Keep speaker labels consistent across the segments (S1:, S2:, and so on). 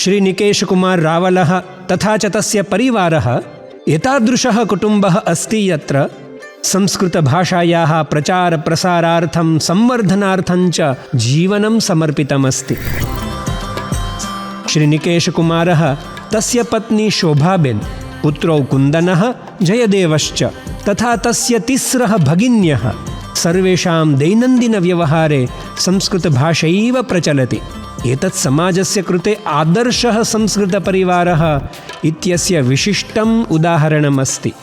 S1: श्रीनिकेशकुमार रावलः तथा च तस्य परिवारः एतादृशः कुटुम्बः अस्ति यत्र संस्कृतभाषायाः प्रचारप्रसारार्थं संवर्धनार्थं च जीवनं समर्पितमस्ति। श्रीनिकेशकुमारः, तस्य पत्नी शोभाबेन्, पुत्रौ कुन्दनः जयदेवश्च तथा तस्य 3 भगिन्यः सर्वेषां दैनन्दिनव्यवहारे संस्कृतभाषैव प्रचलति। एतत् समाजस्य कृते आदर्शः संस्कृतपरिवारः इत्यस्य विशिष्टम् उदाहरणमस्ति।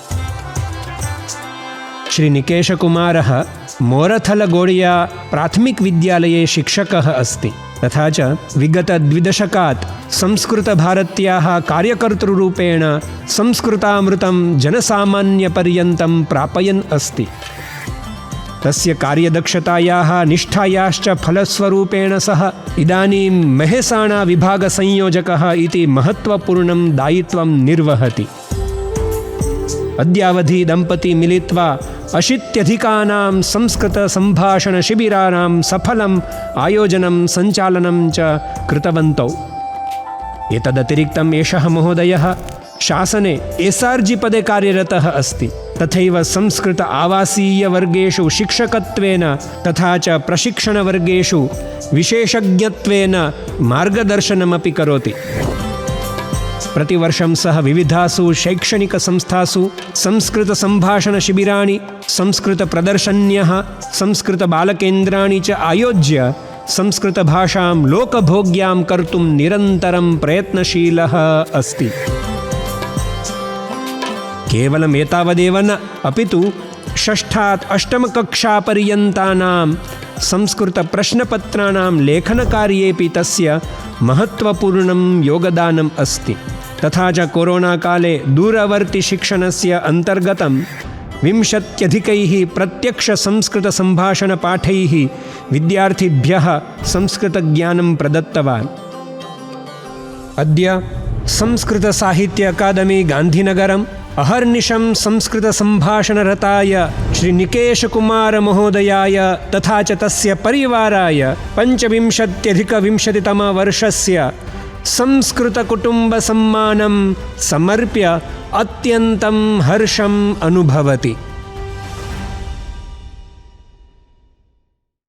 S1: श्रीनिकेशकुमारः मोरथलगोडिया प्राथमिकविद्यालये शिक्षकः अस्ति तथा च विगत 2 दशकात् संस्कृतभारत्याः कार्यकर्तृरूपेण संस्कृतामृतं जनसामान्यपर्यन्तं प्रापयन् अस्ति। तस्य कार्यदक्षतायाः निष्ठायाश्च फलस्वरूपेण सः इदानीं मेहसाणा विभागसंयोजकः इति महत्त्वपूर्णं दायित्वं निर्वहति। अद्यावधि दम्पती मिलित्वा 80 संस्कृतसम्भाषणशिबिराणां सफलम् आयोजनं सञ्चालनं च कृतवन्तौ। एतदतिरिक्तम् एषः महोदयः शासने SRG पदे कार्यरतः अस्ति। तथैव संस्कृत आवासीयवर्गेषु शिक्षकत्वेन तथा च प्रशिक्षणवर्गेषु विशेषज्ञत्वेन मार्गदर्शनमपि करोति। प्रतिवर्षं सः विविधासु शैक्षणिकसंस्थासु संस्कृतसम्भाषणशिबिराणि, संस्कृतप्रदर्शन्यः, संस्कृतबालकेन्द्राणि च आयोज्य संस्कृतभाषां लोकभोग्यां कर्तुं निरन्तरं प्रयत्नशीलः अस्ति। केवलम् एतावदेव न, अपितु 6ष्ठात् 8मकक्षापर्यन्तानां संस्कृतप्रश्नपत्राणां लेखनकार्येऽपि तस्य महत्त्वपूर्णं योगदानम् अस्ति। तथा च कोरोनाकाले दूरवर्तिशिक्षणस्य अन्तर्गतं 20 प्रत्यक्षसंस्कृतसम्भाषणपाठैः विद्यार्थिभ्यः संस्कृतज्ञानं प्रदत्तवान्। अद्य संस्कृतसाहित्य अकादमी गान्धिनगरम् अहर्निशं संस्कृतसम्भाषणरताय श्रीनिकेशकुमारमहोदयाय तथा च तस्य परिवाराय 25-20-तमवर्षस्य संस्कृतकुटुम्बसम्मानं समर्प्य अत्यन्तं हर्षम् अनुभवति।